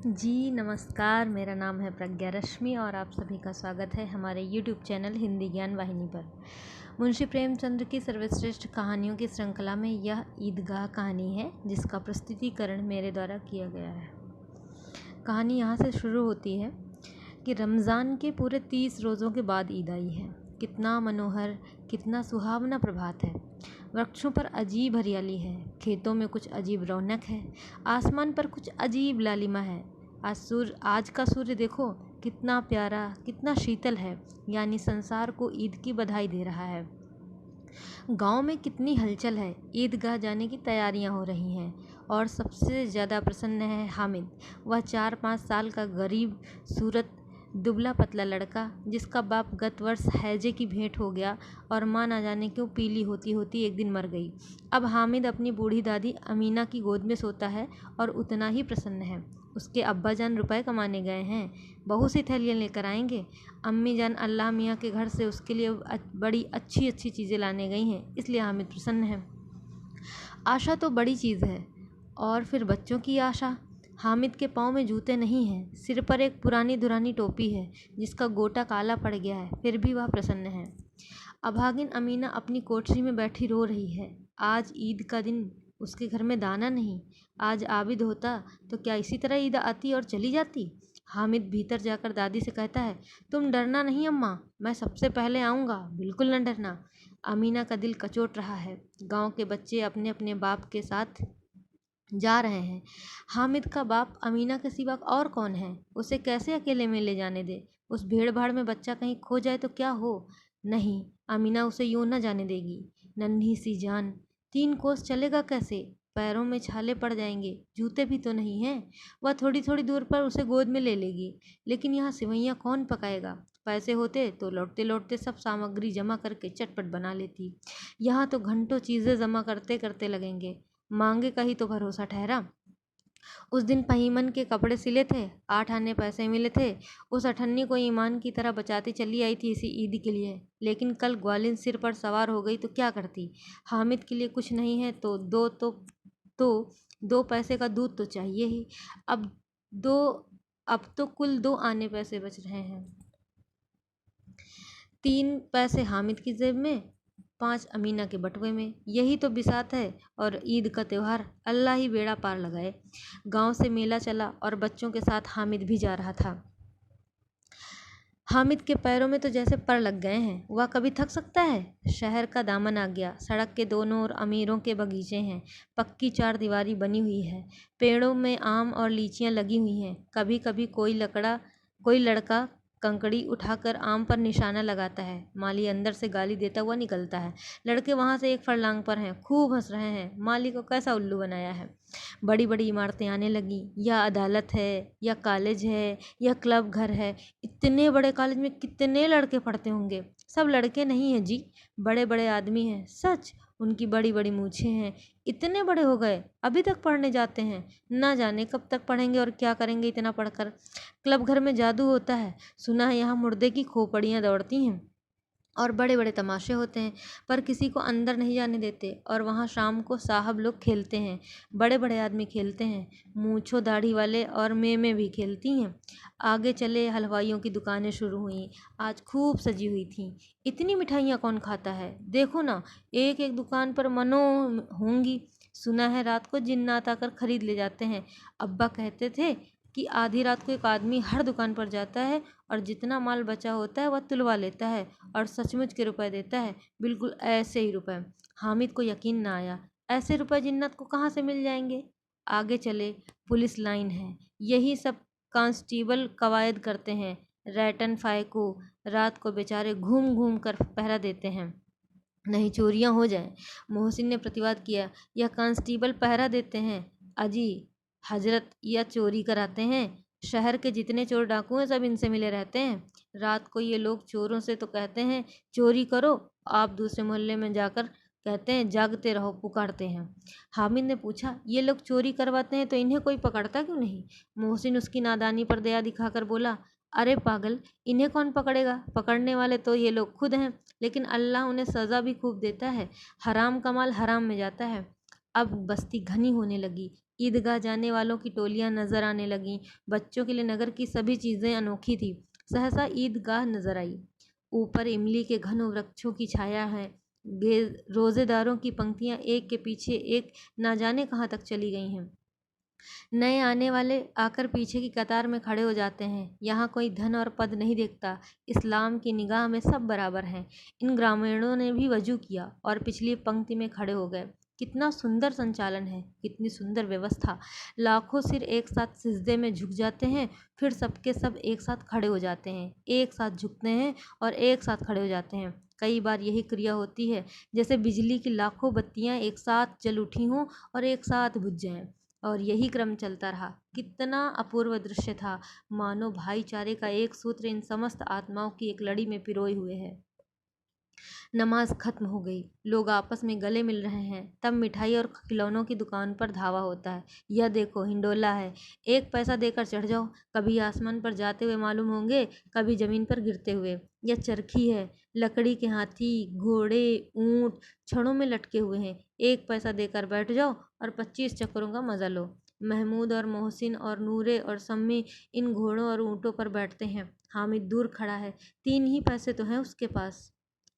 जी नमस्कार, मेरा नाम है प्रज्ञा रश्मि और आप सभी का स्वागत है हमारे यूट्यूब चैनल हिंदी ज्ञान वाहिनी पर। मुंशी प्रेमचंद की सर्वश्रेष्ठ कहानियों की श्रृंखला में यह ईदगाह कहानी है जिसका प्रस्तुतिकरण मेरे द्वारा किया गया है। कहानी यहाँ से शुरू होती है कि रमज़ान के पूरे 30 रोज़ों के बाद ईद आई है। कितना मनोहर, कितना सुहावना प्रभात है। वृक्षों पर अजीब हरियाली है, खेतों में कुछ अजीब रौनक है, आसमान पर कुछ अजीब लालिमा है। आज का सूर्य देखो कितना प्यारा, कितना शीतल है, यानी संसार को ईद की बधाई दे रहा है। गांव में कितनी हलचल है, ईदगाह जाने की तैयारियां हो रही हैं। और सबसे ज़्यादा प्रसन्न है हामिद, वह 4-5 साल का गरीब सूरत दुबला पतला लड़का जिसका बाप गत वर्ष हैजे की भेंट हो गया और माँ ना जाने क्यों पीली होती होती एक दिन मर गई। अब हामिद अपनी बूढ़ी दादी अमीना की गोद में सोता है और उतना ही प्रसन्न है। उसके अब्बाजान रुपए कमाने गए हैं, बहुत सी थैलियाँ लेकर आएंगे। अम्मी जान अल्लाह मियाँ के घर से उसके लिए बड़ी अच्छी अच्छी चीज़ें लाने गई हैं, इसलिए हामिद प्रसन्न है। आशा तो बड़ी चीज़ है। और फिर बच्चों की आशा। हामिद के पाँव में जूते नहीं हैं, सिर पर एक पुरानी दुरानी टोपी है जिसका गोटा काला पड़ गया है, फिर भी वह प्रसन्न है। अभागिन अमीना अपनी कोठरी में बैठी रो रही है। आज ईद का दिन, उसके घर में दाना नहीं। आज आबिद होता तो क्या इसी तरह ईद आती और चली जाती। हामिद भीतर जाकर दादी से कहता है, तुम डरना नहीं अम्मा, मैं सबसे पहले आऊँगा, बिल्कुल न डरना। अमीना का दिल कचोट रहा है। गांव के बच्चे अपने अपने बाप के साथ जा रहे हैं। हामिद का बाप अमीना के सिवा और कौन है, उसे कैसे अकेले में ले जाने दे। उस भीड़ भाड़ में बच्चा कहीं खो जाए तो क्या हो। नहीं, अमीना उसे यूं न जाने देगी। नन्ही सी जान, 3 कोस चलेगा कैसे, पैरों में छाले पड़ जाएंगे, जूते भी तो नहीं हैं। वह थोड़ी थोड़ी दूर पर उसे गोद में ले लेगी, लेकिन यहाँ सिवैयाँ कौन पकाएगा। पैसे होते तो लौटते लौटते सब सामग्री जमा करके चटपट बना लेती। यहाँ तो घंटों चीज़ें जमा करते करते लगेंगे, मांगे का ही तो भरोसा ठहरा। उस दिन पहिमन के कपड़े सिले थे, 8 आने पैसे मिले थे। उस अठन्नी को ईमान की तरह बचाती चली आई थी इसी ईद के लिए, लेकिन कल ग्वालिन सिर पर सवार हो गई तो क्या करती। हामिद के लिए कुछ नहीं है तो दो पैसे का दूध तो चाहिए ही। अब दो अब तो कुल 2 आने पैसे बच रहे हैं। 3 पैसे हामिद की जेब में, 5 अमीना के बटुए में। यही तो बिसात है। और ईद का त्यौहार, अल्लाह ही बेड़ा पार लगाए। गांव से मेला चला और बच्चों के साथ हामिद भी जा रहा था। हामिद के पैरों में तो जैसे पर लग गए हैं, वह कभी थक सकता है। शहर का दामन आ गया, सड़क के दोनों ओर अमीरों के बगीचे हैं, पक्की 4 दीवारी बनी हुई है, पेड़ों में आम और लीचियां लगी हुई हैं। कभी कभी कोई लड़का कंकड़ी उठाकर आम पर निशाना लगाता है, माली अंदर से गाली देता हुआ निकलता है। लड़के वहां से एक फरलांग पर हैं, खूब हंस रहे हैं, माली को कैसा उल्लू बनाया है। बड़ी बड़ी इमारतें आने लगी, या अदालत है, या कॉलेज है, या क्लब घर है। इतने बड़े कॉलेज में कितने लड़के पढ़ते होंगे। सब लड़के नहीं हैं जी, बड़े बड़े आदमी हैं। सच, उनकी बड़ी बड़ी मूछें हैं, इतने बड़े हो गए अभी तक पढ़ने जाते हैं। ना जाने कब तक पढ़ेंगे और क्या करेंगे इतना पढ़कर। क्लब घर में जादू होता है, सुना है यहाँ मुर्दे की खोपड़ियाँ दौड़ती हैं और बड़े बड़े तमाशे होते हैं, पर किसी को अंदर नहीं जाने देते। और वहाँ शाम को साहब लोग खेलते हैं, बड़े बड़े आदमी खेलते हैं, मूंछों दाढ़ी वाले और मेमें भी खेलती हैं। आगे चले हलवाइयों की दुकानें शुरू हुई, आज खूब सजी हुई थीं। इतनी मिठाइयाँ कौन खाता है, देखो ना, एक एक दुकान पर मनो होंगी। सुना है रात को जिन्नात आकर खरीद ले जाते हैं। अब्बा कहते थे कि आधी रात को एक आदमी हर दुकान पर जाता है और जितना माल बचा होता है वह तुलवा लेता है और सचमुच के रुपए देता है, बिल्कुल ऐसे ही रुपए। हामिद को यकीन ना आया, ऐसे रुपए जिन्नत को कहाँ से मिल जाएंगे। आगे चले, पुलिस लाइन है, यही सब कांस्टेबल कवायद करते हैं। रैटन फायको रात को बेचारे घूम घूम कर पहरा देते हैं, नहीं चोरियां हो जाएं। मोहसिन ने प्रतिवाद किया, यह कांस्टेबल पहरा देते हैं अजी हजरत, या चोरी कराते हैं। शहर के जितने चोर डाकू हैं सब इनसे मिले रहते हैं। रात को ये लोग चोरों से तो कहते हैं चोरी करो, आप दूसरे मोहल्ले में जाकर कहते हैं जागते रहो, पुकारते हैं। हामिद ने पूछा, ये लोग चोरी करवाते हैं तो इन्हें कोई पकड़ता क्यों नहीं। मोहसिन उसकी नादानी पर दया दिखाकर बोला, अरे पागल, इन्हें कौन पकड़ेगा, पकड़ने वाले तो ये लोग खुद हैं, लेकिन अल्लाह उन्हें सज़ा भी खूब देता है। हराम का माल हराम में जाता है। अब बस्ती घनी होने लगी, ईदगाह जाने वालों की टोलियां नजर आने लगीं। बच्चों के लिए नगर की सभी चीजें अनोखी थी। सहसा ईदगाह नजर आई। ऊपर इमली के घन वृक्षों की छाया है। रोजेदारों की पंक्तियां एक के पीछे एक ना जाने कहाँ तक चली गई हैं। नए आने वाले आकर पीछे की कतार में खड़े हो जाते हैं। यहाँ कोई धन और पद नहीं देखता। इस्लाम की निगाह में सब बराबर हैं। इन ग्रामीणों ने भी वजू किया और पिछली पंक्ति में खड़े हो गए। कितना सुंदर संचालन है, कितनी सुंदर व्यवस्था। लाखों सिर एक साथ सिजदे में झुक जाते हैं, फिर सबके सब एक साथ खड़े हो जाते हैं, एक साथ झुकते हैं और एक साथ खड़े हो जाते हैं। कई बार यही क्रिया होती है, जैसे बिजली की लाखों बत्तियां एक साथ जल उठी हों और एक साथ बुझ जाएं। और यही क्रम चलता रहा। कितना अपूर्व दृश्य था, मानो भाईचारे का एक सूत्र इन समस्त आत्माओं की एक लड़ी में पिरोए हुए है। नमाज खत्म हो गई, लोग आपस में गले मिल रहे हैं। तब मिठाई और खिलौनों की दुकान पर धावा होता है। यह देखो, हिंडोला है, 1 पैसा देकर चढ़ जाओ। कभी आसमान पर जाते हुए मालूम होंगे, कभी जमीन पर गिरते हुए। यह चरखी है, लकड़ी के हाथी, घोड़े, ऊंट छड़ों में लटके हुए हैं। 1 पैसा देकर बैठ जाओ और 25 चक्करों का मजा लो। महमूद और मोहसिन और नूरे और सम्मी इन घोड़ों और ऊँटों पर बैठते हैं। हामिद दूर खड़ा है, 3 ही पैसे तो हैं उसके पास।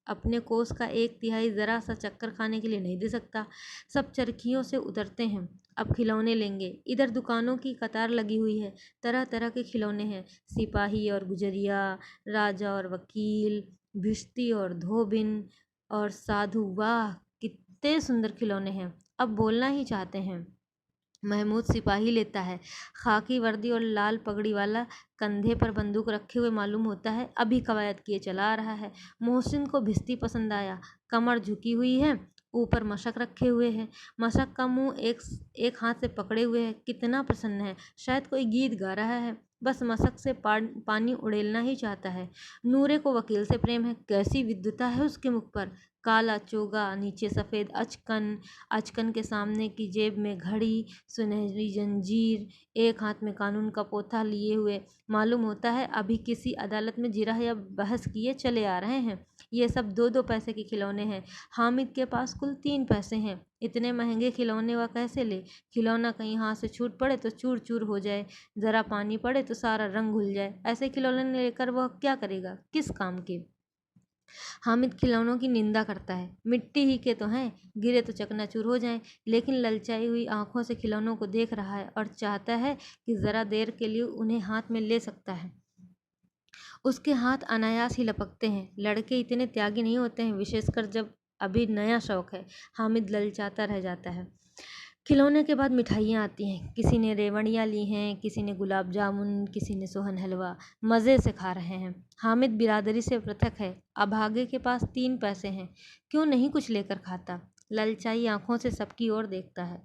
अपने कोस का 1/3 जरा सा चक्कर खाने के लिए नहीं दे सकता। सब चरखियों से उतरते हैं, अब खिलौने लेंगे। इधर दुकानों की कतार लगी हुई है, तरह तरह के खिलौने हैं। सिपाही और गुजरिया, राजा और वकील, भिश्ती और धोबिन और साधु। वाह, कितने सुंदर खिलौने हैं, अब बोलना ही चाहते हैं। महमूद सिपाही लेता है, खाकी वर्दी और लाल पगड़ी वाला, कंधे पर बंदूक रखे हुए मालूम होता है, अभी कवायद किए चला आ रहा है। मोहसिन को भिश्ती पसंद आया, कमर झुकी हुई है, ऊपर मशक रखे हुए है। मशक का मुंह एक हाथ से पकड़े हुए है, कितना प्रसन्न है, शायद कोई गीत गा रहा है, बस मशक से पानी उड़ेलना ही चाहता है। नूरे को वकील से प्रेम है, कैसी विद्वता है उसके मुख पर। काला चोगा, नीचे सफ़ेद अचकन, अचकन के सामने की जेब में घड़ी, सुनहरी जंजीर, एक हाथ में कानून का पोथा लिए हुए, मालूम होता है अभी किसी अदालत में जिरह या बहस किए चले आ रहे हैं। ये सब 2-2 पैसे के खिलौने हैं। हामिद के पास कुल 3 पैसे हैं। इतने महंगे खिलौने वह कैसे ले। खिलौना कहीं हाथ से छूट पड़े तो चूर चूर हो जाए, ज़रा पानी पड़े तो सारा रंग घुल जाए। ऐसे खिलौने लेकर वह क्या करेगा, किस काम के। हामिद खिलौनों की निंदा करता है, मिट्टी ही के तो हैं, गिरे तो चकनाचूर हो जाएं। लेकिन ललचाई हुई आंखों से खिलौनों को देख रहा है और चाहता है कि ज़रा देर के लिए उन्हें हाथ में ले सकता है। उसके हाथ अनायास ही लपकते हैं। लड़के इतने त्यागी नहीं होते हैं, विशेषकर जब अभी नया शौक है। हामिद ललचाता रह जाता है। खिलौने के बाद मिठाइयाँ आती हैं। किसी ने रेवड़ियाँ ली हैं, किसी ने गुलाब जामुन, किसी ने सोहन हलवा। मज़े से खा रहे हैं। हामिद बिरादरी से पृथक है। अभागे के पास 3 पैसे हैं, क्यों नहीं कुछ लेकर खाता। ललचाई आंखों से सबकी ओर देखता है।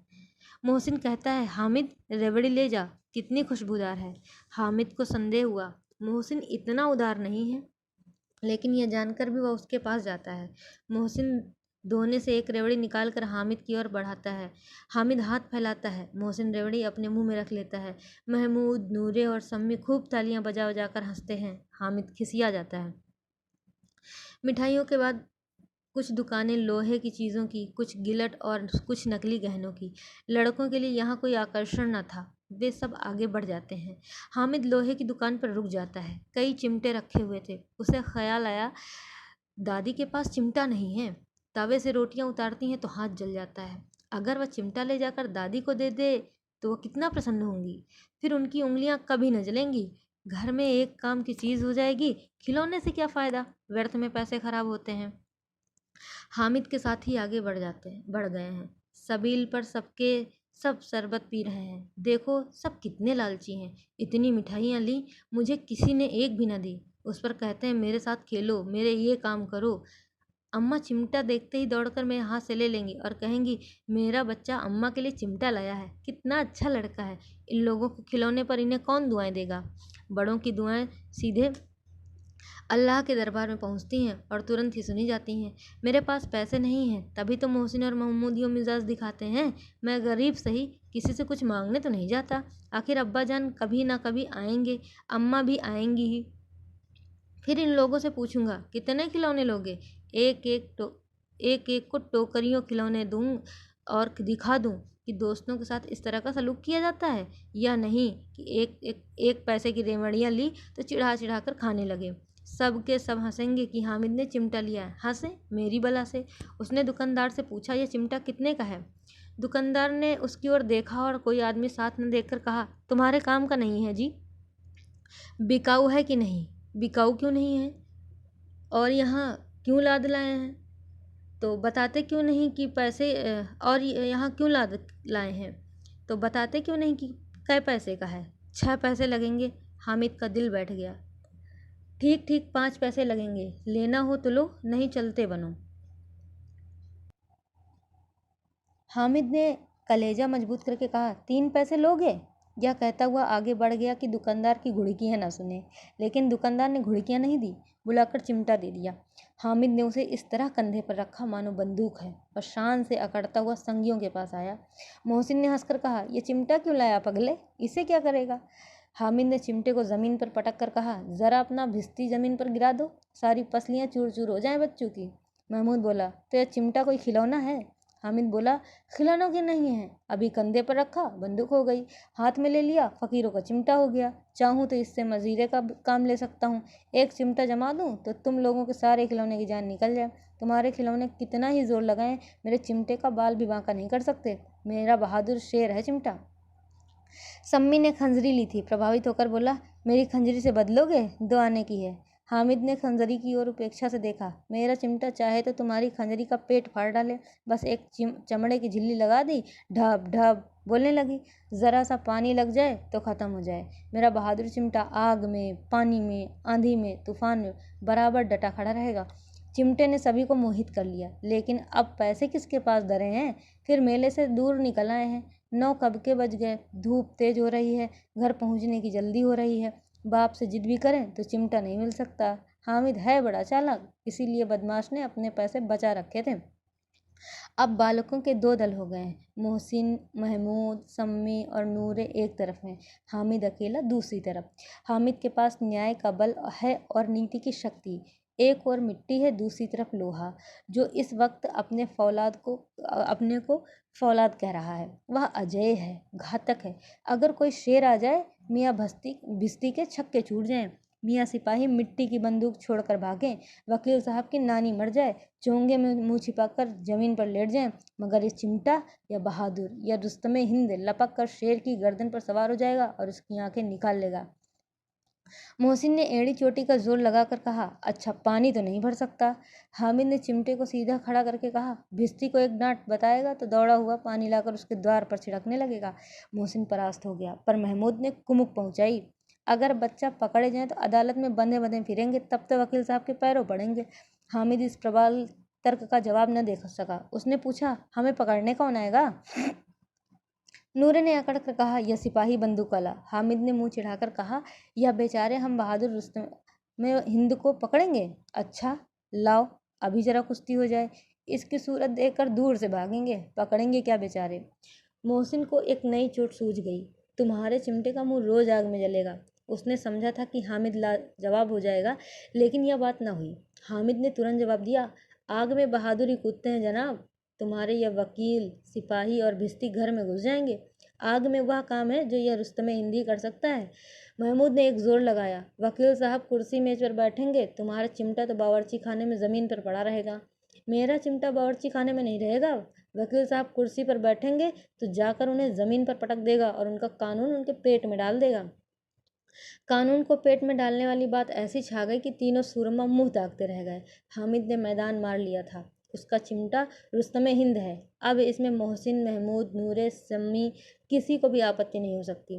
मोहसिन कहता है, हामिद रेवड़ी ले जा, कितनी खुशबूदार है। हामिद को संदेह हुआ, मोहसिन इतना उदार नहीं है। लेकिन यह जानकर भी वह उसके पास जाता है। मोहसिन दोने से एक रेवड़ी निकालकर हामिद की ओर बढ़ाता है। हामिद हाथ फैलाता है, मोहसिन रेवड़ी अपने मुंह में रख लेता है। महमूद, नूरे और सम्मी खूब तालियां बजा बजा कर हंसते हैं। हामिद खिसिया जाता है। मिठाइयों के बाद कुछ दुकानें लोहे की चीज़ों की, कुछ गिलट और कुछ नकली गहनों की। लड़कों के लिए यहाँ कोई आकर्षण न था, वे सब आगे बढ़ जाते हैं। हामिद लोहे की दुकान पर रुक जाता है। कई चिमटे रखे हुए थे। उसे ख्याल आया, दादी के पास चिमटा नहीं है। तवे से रोटियां उतारती हैं तो हाथ जल जाता है। अगर वह चिमटा ले जाकर दादी को दे दे तो वह कितना प्रसन्न होंगी। फिर उनकी उंगलियां कभी न जलेंगी। घर में एक काम की चीज़ हो जाएगी। खिलौने से क्या फ़ायदा, व्यर्थ में पैसे खराब होते हैं। हामिद के साथ ही आगे बढ़ गए हैं। सबील पर सब शरबत पी रहे हैं। देखो सब कितने लालची हैं। इतनी मिठाइयाँ ली, मुझे किसी ने एक भी न दी। उस पर कहते हैं मेरे साथ खेलो, मेरे ये काम करो। अम्मा चिमटा देखते ही दौड़कर मेरे हाथ से ले लेंगी और कहेंगी, मेरा बच्चा अम्मा के लिए चिमटा लाया है, कितना अच्छा लड़का है। इन लोगों के खिलौने पर इन्हें कौन दुआएं देगा। बड़ों की दुआएं सीधे अल्लाह के दरबार में पहुंचती हैं और तुरंत ही सुनी जाती हैं। मेरे पास पैसे नहीं हैं, तभी तो मोहसिन और महमूद यूँ मिजाज दिखाते हैं। मैं गरीब सही, किसी से कुछ मांगने तो नहीं जाता। आखिर अब्बा जान कभी ना कभी आएंगे, अम्मा भी आएंगी ही। फिर इन लोगों से पूछूंगा, कितने खिलौने लोगे। एक एक को टोकरियों खिलौने दूँ और दिखा दूँ। कि दोस्तों के साथ इस तरह का सलूक किया जाता है, या नहीं कि एक पैसे की रेवड़ियाँ ली तो चिढ़ा चिढ़ा कर खाने लगे। सब के सब हंसेंगे कि हामिद ने चिमटा लिया है। हंसे मेरी बला से। उसने दुकानदार से पूछा, यह चिमटा कितने का है? दुकानदार ने उसकी ओर देखा और कोई आदमी साथ न देखकर कहा, तुम्हारे काम का नहीं है जी। बिकाऊ है कि नहीं? बिकाऊ क्यों नहीं है? और यहाँ क्यों लाद लाए हैं? तो बताते क्यों नहीं कि पैसे और यहाँ क्यों लाद लाए हैं? तो बताते क्यों नहीं कि कै पैसे का है? 6 पैसे लगेंगे। हामिद का दिल बैठ गया। ठीक ठीक 5 पैसे लगेंगे, लेना हो तो लो, नहीं चलते बनो। हामिद ने कलेजा मजबूत करके कहा, 3 पैसे लोगे? यह कहता हुआ आगे बढ़ गया कि दुकानदार की घुड़कियाँ न सुने, लेकिन दुकानदार ने घुड़कियाँ नहीं दी, बुलाकर चिमटा दे दिया। हामिद ने उसे इस तरह कंधे पर रखा मानो बंदूक है और शान से अकड़ता हुआ संगियों के पास आया। मोहसिन ने हंसकर कहा, ये चिमटा क्यों लाया पगले? इसे क्या करेगा? हामिद ने चिमटे को ज़मीन पर पटक कर कहा, ज़रा अपना भिस्ती ज़मीन पर गिरा दो, सारी पसलियाँ चूर चूर हो जाएं बच्चों की। महमूद बोला, तो यह चिमटा कोई खिलौना है? हामिद बोला, खिलौनों की नहीं है, अभी कंधे पर रखा बंदूक हो गई, हाथ में ले लिया फकीरों का चिमटा हो गया। चाहूँ तो इससे मजीरे का काम ले सकता हूँ। एक चिमटा जमा दूँ तो तुम लोगों के सारे खिलौने की जान निकल जाए। तुम्हारे खिलौने कितना ही जोर लगाएं, मेरे चिमटे का बाल भी बांका नहीं कर सकते। मेरा बहादुर शेर है चिमटा। सम्मी ने खंजरी ली थी, प्रभावित होकर बोला, मेरी खंजरी से बदलोगे? 2 आने की है। हामिद ने खंजरी की ओर उपेक्षा से देखा। मेरा चिमटा चाहे तो तुम्हारी खंजरी का पेट फाड़ डाले। बस एक चमड़े की झिल्ली लगा दी, ढब ढब बोलने लगी। ज़रा सा पानी लग जाए तो ख़त्म हो जाए। मेरा बहादुर चिमटा आग में, पानी में, आंधी में, तूफान में बराबर डटा खड़ा रहेगा। चिमटे ने सभी को मोहित कर लिया, लेकिन अब पैसे किसके पास धरे हैं? फिर मेले से दूर निकल आए हैं। 9 कब के बज गए, धूप तेज हो रही है, घर पहुंचने की जल्दी हो रही है। बाप से जिद भी करें तो चिमटा नहीं मिल सकता। हामिद है बड़ा चालाक, इसीलिए बदमाश ने अपने पैसे बचा रखे थे। अब बालकों के 2 दल हो गए हैं। मोहसिन, महमूद, सम्मी और नूरे एक तरफ हैं, हामिद अकेला दूसरी तरफ। हामिद के पास न्याय का बल है और नीति की शक्ति। एक और मिट्टी है, दूसरी तरफ लोहा, जो इस वक्त अपने को फौलाद कह रहा है। वह अजय है, घातक है। अगर कोई शेर आ जाए, मियाँ भिस्ती के छक्के छूट जाएं, मियाँ सिपाही मिट्टी की बंदूक छोड़कर भागें, वकील साहब की नानी मर जाए, चोंगे में मुंह छिपाकर जमीन पर लेट जाएं, मगर ये चिमटा या बहादुर या रुस्तमे हिंद लपक कर शेर की गर्दन पर सवार हो जाएगा और उसकी आंखें निकाल लेगा। मोहसिन ने एड़ी चोटी का जोर लगाकर कहा, अच्छा पानी तो नहीं भर सकता? हामिद ने चिमटे को सीधा खड़ा करके कहा, भिस्ती को एक डांट बताएगा तो दौड़ा हुआ पानी लाकर उसके द्वार पर छिड़कने लगेगा। मोहसिन परास्त हो गया, पर महमूद ने कुमुक पहुंचाई, अगर बच्चा पकड़े जाए तो अदालत में बंधे बंधे फिरेंगे, तब तो वकील साहब के पैरों पड़ेंगे। हामिद इस प्रबल तर्क का जवाब न दे सका। उसने पूछा, हमें पकड़ने कौन आएगा? नूरे ने अकड़ कर कहा, यह सिपाही बंदूक वाला। हामिद ने मुंह चिढ़ाकर कहा, यह बेचारे हम बहादुर रुस्तम में हिंद को पकड़ेंगे? अच्छा लाओ, अभी जरा कुश्ती हो जाए, इसकी सूरत देखकर दूर से भागेंगे, पकड़ेंगे क्या बेचारे। मोहसिन को एक नई चोट सूझ गई, तुम्हारे चिमटे का मुंह रोज आग में जलेगा। उसने समझा था कि हामिद जवाब हो जाएगा, लेकिन यह बात न हुई। हामिद ने तुरंत जवाब दिया, आग में बहादुरी कूदते हैं जनाब, तुम्हारे यह वकील, सिपाही और भिस्ती घर में घुस जाएंगे। आग में वह काम है जो यह रुस्तमे हिंदी कर सकता है। महमूद ने एक जोर लगाया, वकील साहब कुर्सी मेज पर बैठेंगे, तुम्हारा चिमटा तो बावर्ची खाने में ज़मीन पर पड़ा रहेगा। मेरा चिमटा बावर्ची खाने में नहीं रहेगा। वकील साहब कुर्सी पर बैठेंगे तो जाकर उन्हें ज़मीन पर पटक देगा और उनका कानून उनके पेट में डाल देगा। कानून को पेट में डालने वाली बात ऐसी छा गई कि तीनों सूरमा मुंह ताकते रह गए। हामिद ने मैदान मार लिया था, उसका चिमटा रुस्तमे हिंद है। अब इसमें मोहसिन, महमूद, नूरे, सम्मी किसी को भी आपत्ति नहीं हो सकती।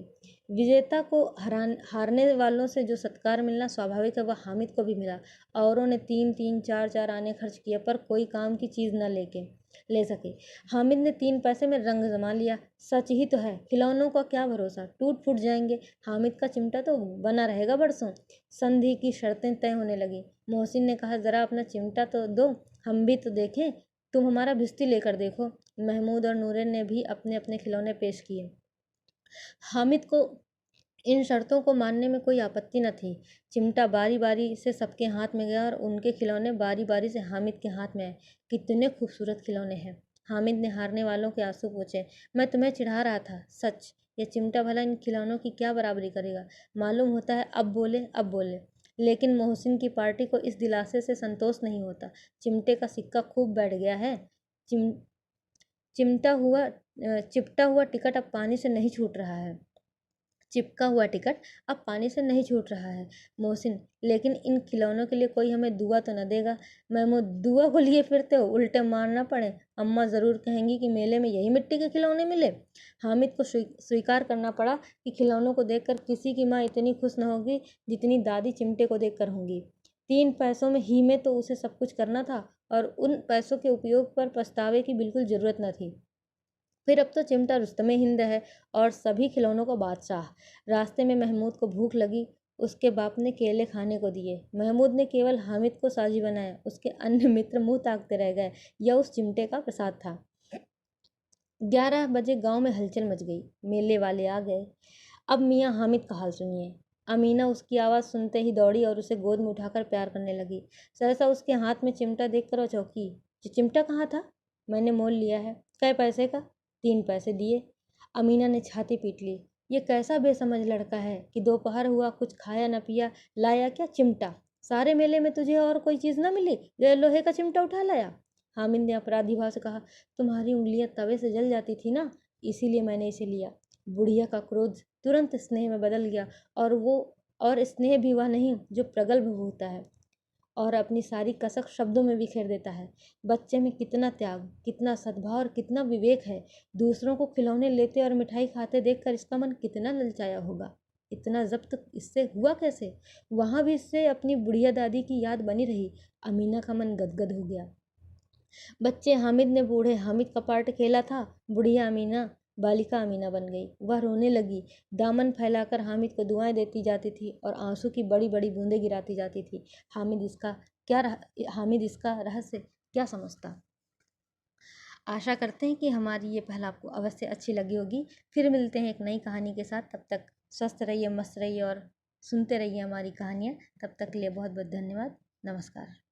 विजेता को हारने वालों से जो सत्कार मिलना स्वाभाविक है, वह हामिद को भी मिला। औरों ने 3-3, 4-4 आने खर्च किए, पर कोई काम की चीज़ न ले सके। हामिद ने 3 पैसे में रंग जमा लिया। सच ही तो है, खिलौनों का क्या भरोसा, टूट फूट जाएंगे। हामिद का चिमटा तो बना रहेगा बरसों। संधि की शर्तें तय होने लगी। मोहसिन ने कहा, ज़रा अपना चिमटा तो दो, हम भी तो देखें। तुम हमारा भिस्ती लेकर देखो। महमूद और नूरे ने भी अपने अपने खिलौने पेश किए। हामिद को इन शर्तों को मानने में कोई आपत्ति न थी। चिमटा बारी बारी से सबके हाथ में गया और उनके खिलौने बारी बारी से हामिद के हाथ में आए। कितने खूबसूरत खिलौने हैं, हामिद ने हारने वालों के आंसू पोंछे। मैं तुम्हें चिढ़ा रहा था, सच। ये चिमटा भला इन खिलौनों की क्या बराबरी करेगा। मालूम होता है अब बोले। लेकिन मोहसिन की पार्टी को इस दिलासे से संतोष नहीं होता। चिमटे का सिक्का खूब बैठ गया है। चिम चिपटा हुआ टिकट अब पानी से नहीं छूट रहा है। चिपका हुआ टिकट अब पानी से नहीं छूट रहा है मोहसिन। लेकिन इन खिलौनों के लिए कोई हमें दुआ तो न देगा। महमूद, दुआ को लिए फिरते हो, उल्टे मारना पड़े। अम्मा ज़रूर कहेंगी कि मेले में यही मिट्टी के खिलौने मिले। हामिद को स्वीकार करना पड़ा कि खिलौनों को देखकर किसी की माँ इतनी खुश न होगी जितनी दादी चिमटे को देखकर होंगी। 3 पैसों में ही में तो उसे सब कुछ करना था और उन पैसों के उपयोग पर पछतावे की बिल्कुल ज़रूरत न थी। फिर अब तो चिमटा रुस्तमे हिंद है और सभी खिलौनों का बादशाह। रास्ते में महमूद को भूख लगी। उसके बाप ने केले खाने को दिए। महमूद ने केवल हामिद को साझी बनाया। उसके अन्य मित्र मुंह ताकते रह गए। यह उस चिमटे का प्रसाद था। 11 बजे गांव में हलचल मच गई। मेले वाले आ गए। अब मियाँ हामिद का हाल सुनिए। अमीना उसकी आवाज़ सुनते ही दौड़ी और उसे गोद में उठाकर प्यार करने लगी। सहसा उसके हाथ में चिमटा देखकर वो चौंकी। ये चिमटा कहाँ था? मैंने मोल लिया है। कै पैसे का? 3 पैसे दिए। अमीना ने छाती पीट ली। ये कैसा बेसमझ लड़का है कि दोपहर हुआ, कुछ खाया न पिया, लाया क्या? चिमटा। सारे मेले में तुझे और कोई चीज़ न मिली जो लोहे का चिमटा उठा लाया? हामिद ने अपराधी भाव से कहा, तुम्हारी उंगलियां तवे से जल जाती थी ना, इसीलिए मैंने इसे लिया। बुढ़िया का क्रोध तुरंत स्नेह में बदल गया और स्नेह भी वह नहीं जो प्रगल्भ होता है और अपनी सारी कसक शब्दों में बिखेर देता है। बच्चे में कितना त्याग, कितना सद्भाव और कितना विवेक है। दूसरों को खिलौने लेते और मिठाई खाते देखकर इसका मन कितना ललचाया होगा। इतना जब्त इससे हुआ कैसे? वहाँ भी इससे अपनी बुढ़िया दादी की याद बनी रही। अमीना का मन गदगद हो गया। बच्चे हामिद ने बूढ़े हामिद का पार्ट खेला था। बुढ़िया अमीना बालिका अमीना बन गई। वह रोने लगी, दामन फैलाकर हामिद को दुआएं देती जाती थी और आंसू की बड़ी बड़ी बूंदें गिराती जाती थी। हामिद इसका रहस्य क्या समझता? आशा करते हैं कि हमारी ये पहल आपको अवश्य अच्छी लगी होगी। फिर मिलते हैं एक नई कहानी के साथ। तब तक स्वस्थ रहिए, मस्त रहिए और सुनते रहिए हमारी कहानियाँ। तब तक के लिए बहुत बहुत धन्यवाद। नमस्कार।